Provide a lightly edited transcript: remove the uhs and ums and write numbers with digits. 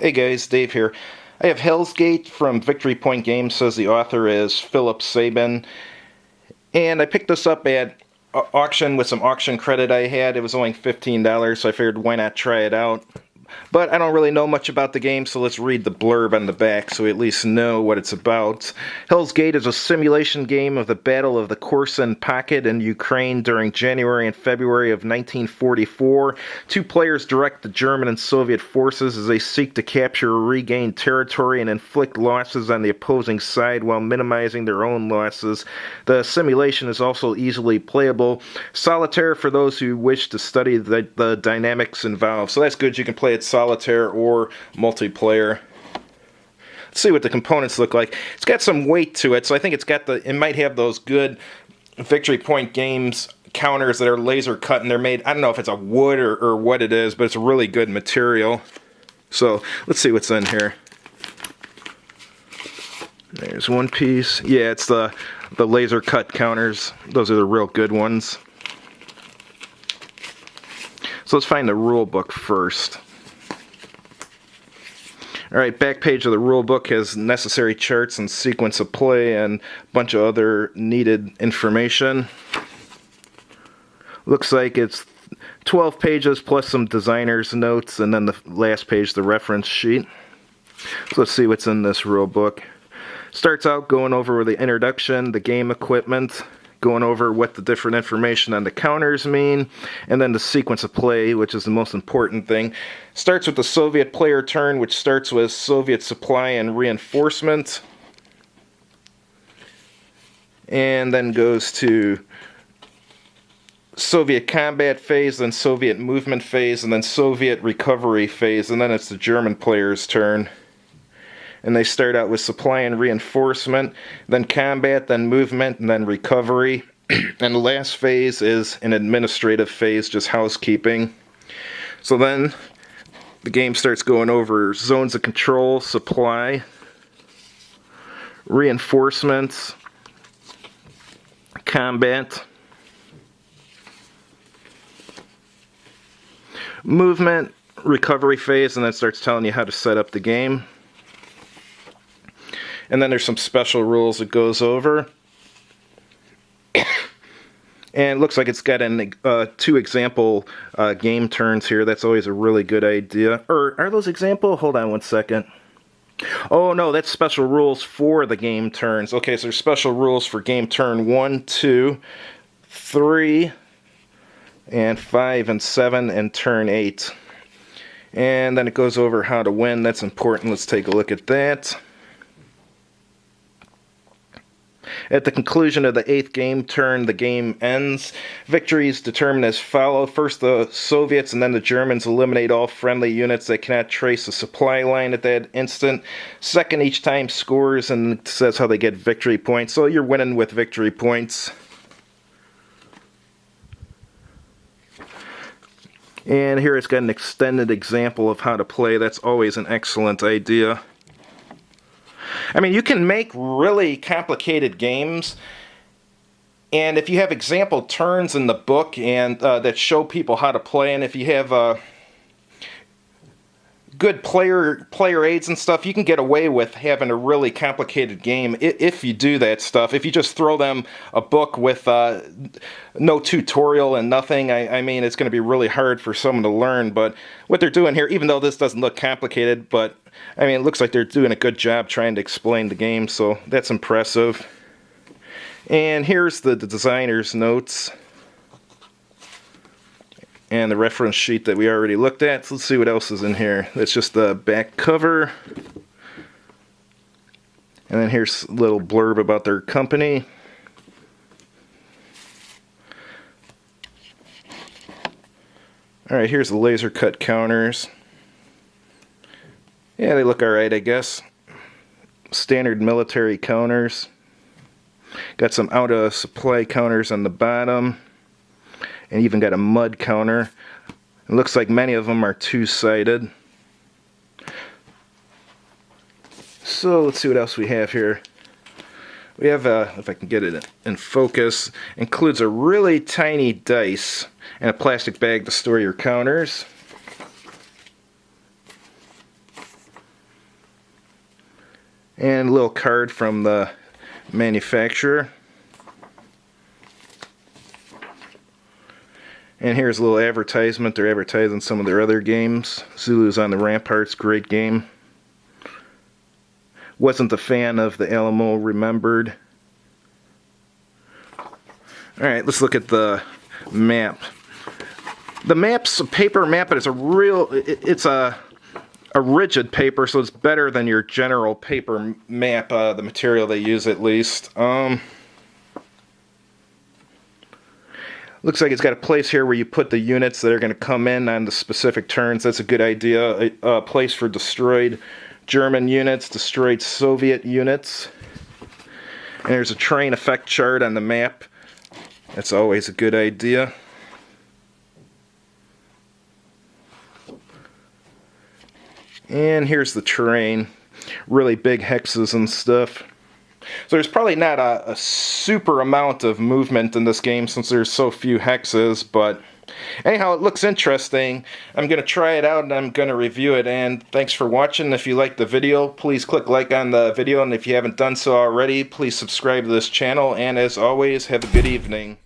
Hey guys, Dave here. I have Hell's Gate from Victory Point Games, says the author is Philip Sabin. And I picked this up at auction with some auction credit I had. It was only $15, so I figured why not try it out. But I don't really know much about the game, so let's read the blurb on the back so we at least know what it's about. Hell's Gate is a simulation game of the Battle of the Korsun Pocket in Ukraine during January and February of 1944. Two players direct the German and Soviet forces as they seek to capture or regain territory and inflict losses on the opposing side while minimizing their own losses. The simulation is also easily playable. Solitaire for those who wish to study the dynamics involved. So that's good. You can play it solitaire or multiplayer. Let's see what the components look like. It's got some weight to it, so I think it might have those good Victory Point Games counters that are laser cut, and they're made, I don't know if it's a wood or what it is, but it's a really good material. So let's see what's in here. There's one piece. Yeah, it's the laser cut counters. Those are the real good ones. So let's find the rule book first. Alright, back page of the rule book has necessary charts and sequence of play and a bunch of other needed information. Looks like it's 12 pages plus some designer's notes, and then the last page, the reference sheet. So let's see what's in this rule book. Starts out going over the introduction, the game equipment, going over what the different information on the counters mean, and then the sequence of play, which is the most important thing. Starts with the Soviet player turn, which starts with Soviet supply and reinforcement, and then goes to Soviet combat phase, then Soviet movement phase, and then Soviet recovery phase, and then it's the German player's turn. And they start out with supply and reinforcement, then combat, then movement, and then recovery. And the last phase is an administrative phase, just housekeeping. So then the game starts going over zones of control, supply, reinforcements, combat, movement, recovery phase, and then starts telling you how to set up the game. And then there's some special rules it goes over. And it looks like it's got two example game turns here. That's always a really good idea. Or are those example? Hold on one second. Oh no, that's special rules for the game turns. Okay, so there's special rules for game turn 1, 2, 3, and 5, and 7, and turn 8. And then it goes over how to win. That's important. Let's take a look at that. At the conclusion of the 8th game turn, the game ends. Victory is determined as follows. First, the Soviets and then the Germans eliminate all friendly units that cannot trace a supply line at that instant. Second, each time scores, and it says how they get victory points. So you're winning with victory points. And here it's got an extended example of how to play. That's always an excellent idea. I mean, you can make really complicated games, and if you have example turns in the book and that show people how to play, and if you have good player aids and stuff, you can get away with having a really complicated game if you do that stuff. If you just throw them a book with no tutorial and nothing, I mean, it's going to be really hard for someone to learn. But what they're doing here, even though this doesn't look complicated, but I mean, it looks like they're doing a good job trying to explain the game, so that's impressive. And here's the designer's notes and the reference sheet that we already looked at. So let's see what else is in here. That's just the back cover. And then here's a little blurb about their company. Alright, here's the laser cut counters. Yeah, they look alright, I guess. Standard military counters. Got some out of supply counters on the bottom. And even got a mud counter. It looks like many of them are two-sided. So let's see what else we have here. We have, if I can get it in focus, includes a really tiny dice and a plastic bag to store your counters. And a little card from the manufacturer. And here's a little advertisement. They're advertising some of their other games. Zulu's on the Ramparts, great game. Wasn't a fan of the Alamo Remembered. Alright, let's look at the map. The map's a paper map, but it's a rigid paper, so it's better than your general paper map, the material they use at least. Looks like it's got a place here where you put the units that are going to come in on the specific turns. That's a good idea. A place for destroyed German units, destroyed Soviet units. And there's a train effect chart on the map. That's always a good idea. And here's the terrain. Really big hexes and stuff. So there's probably not a super amount of movement in this game since there's so few hexes, but anyhow, it looks interesting. I'm going to try it out and I'm going to review it, and thanks for watching. If you liked the video, please click like on the video, and if you haven't done so already, please subscribe to this channel, and as always, have a good evening.